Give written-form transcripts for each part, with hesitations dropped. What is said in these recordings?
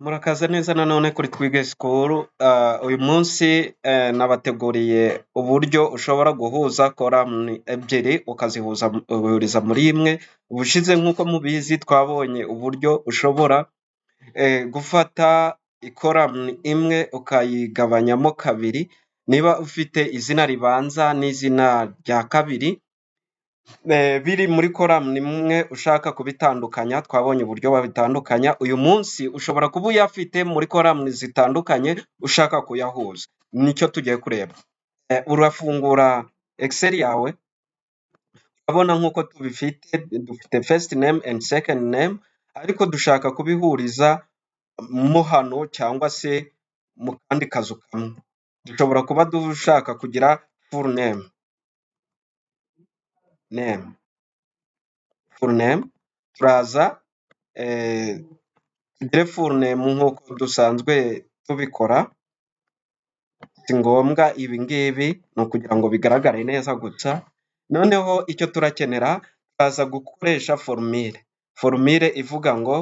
Murakaza neza nanone kuri Twige School. Uyu munsi nabateguriye uburyo ushobora guhuza kolamni ebyiri ukazihuriza muri imwe. Ubushize nk'uko mubizi twabonye uburyo ushobora gufata ikolamni imwe ukayigabanyamo kabiri, niba ufite izina ribanza n'izina rya kabiri biri muri kolamni imwe ushaka kubitandukanya. Twabonye uburyo babitandukanya. Uyu munsi ushobora kuba uyafite muri kolamni zitandukanye ushaka kuyahuza, nicyo tugiye kureba. Urafungura Excel yawe, urabona nk'uko dufite first name and second name, ariko dushaka kubihuriza mo hano cyangwa se mu kandi kazu kamwe. Dushobora kuba dushaka kugira full name, turaza tugire full name nk'uko dusanzwe tubikora. Si ngombwa ibi ngibi, ni ukugira ngo bigaragare neza gusa. Noneho icyo turakenera, turaza gukoresha formule ivuga ngo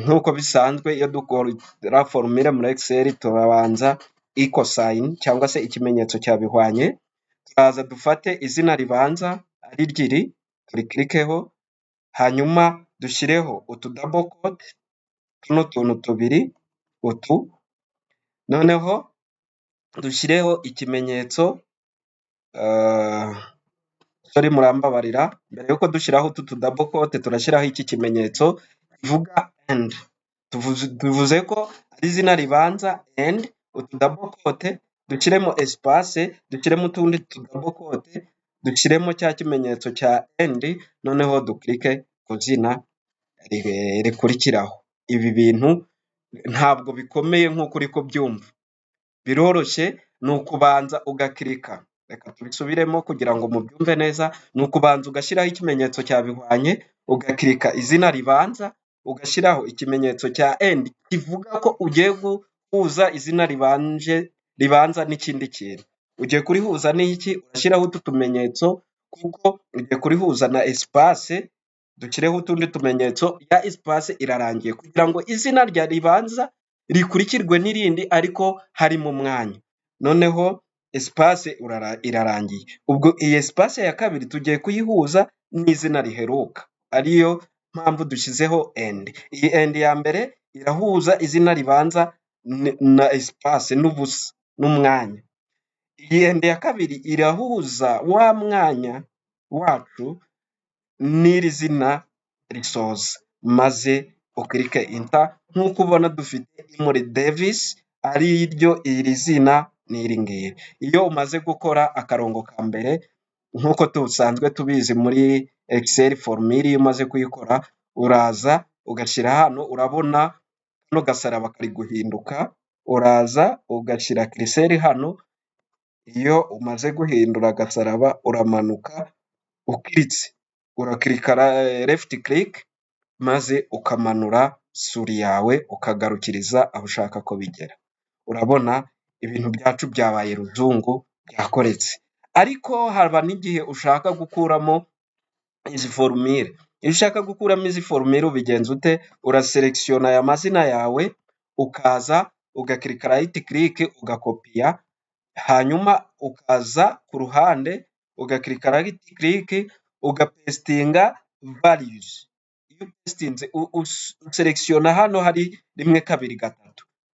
nk'uko bisanzwe iyo dukora formule muri Excel turabanza equal sign cyangwa se ikimenyetso cya bihwanye. Turaza dufate izina ribanza ari ryiri, turikirikeho, hanyuma dushyireho utu double quote, tuno tuntu tubiri, utu. Noneho dushyireho ikimenyetso, murambabarira, mbere yuko dushyiraho utu double quote turashyiraho iki kimenyetso kivuga and. Tuvuze ko ari izina ribanza and, utu double quote dushyiremo espace, dushyiremo utundi tu double quote, dushyiremo cya kimenyetso cya and, noneho duklike ku zina rikurikiraho. Ibi bintu ntabwo bikomeye nk'uko uri kubyumva, biroroshye. Ni ukubanza ugakirika, reka tubisubiremo kugira ngo mubyumve neza. Ni ukubanza ugashyiraho ikimenyetso cya bihwanye, ugakirika izina ribanza, ugashyiraho ikimenyetso cya and kivuga ko ugiye guhuza izina ribanza n'ikindi kintu. Ugiye kurihuza n'iki? Urashyiraho utu tumenyetso kuko ugiye kurihuza na espace. Dushyireho utundi tumenyetso, ya espace irarangiye kugira ngo izina rya ribanza rikurikirwe n'irindi ariko hari mu mwanya. Noneho espace irarangiye. Ubwo iyi espace ya kabiri tugiye kuyihuza n'izina riheruka, ariyo mpamvu dushyizeho and. Iyi and ya mbere irahuza izina ribanza na espace n'ubusa n'umwanya. Iyi and ya kabiri irahuza wa mwanya wacu n'iri zina risoza, maze ukirike enter. Nk'uko ubona dufite Imuri Davis, ari ryo iri zina n'iri ngiri. Iyo umaze gukora akarongo ka mbere, nk'uko tusanzwe tubizi muri Excel formule, iyo umaze kuyikora uraza ugashyira hano. Urabona kano gasaraba kari guhinduka, uraza ugashyira curseur hano. Iyo umaze guhindura agasaraba uramanuka ukiritse, urakirika left click, maze ukamanura suri yawe ukagarukiriza aho ushaka ko bigera. Urabona ibintu byacu byabaye ruzungu, byakoretse. Ariko haba n'igihe ushaka gukuramo izi formule. Iyo ushaka gukuramo izi formule ubigenza ute? Uraselectiona aya mazina yawe, ukaza ugakirika right click ugakopiya, hanyuma ukaza ku ruhande ugakirika right click ugapestinga values. Iyo pestinze uselectiona hano hari 1 2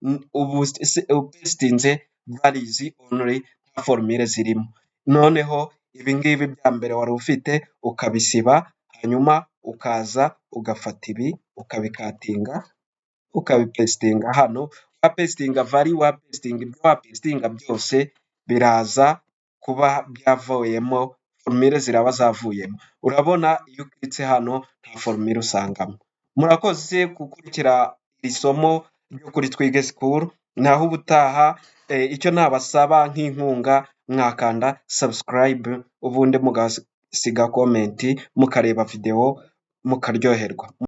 3, ubu pestinze values only, nta formule zirimo. Noneho ibi ngibi bya mbere wari ufite ukabisiba, hanyuma ukaza ugafata ibi ukabikatinga ukabipestinga hano. Wapestinga value, wapestinga ibyo wapestinga byose biraza kuba byavuyemo, formule ziraba zavuyemo. Urabona iyo ukitse hano nta formule usangamo. Murakoze gukurikira iri somo ryo kuri Twige School. Naho ubutaha, icyo nabasaba nk'inkunga, mwakanda subscribe, ubundi mugasiga comment, mukareba video mukaryoherwa.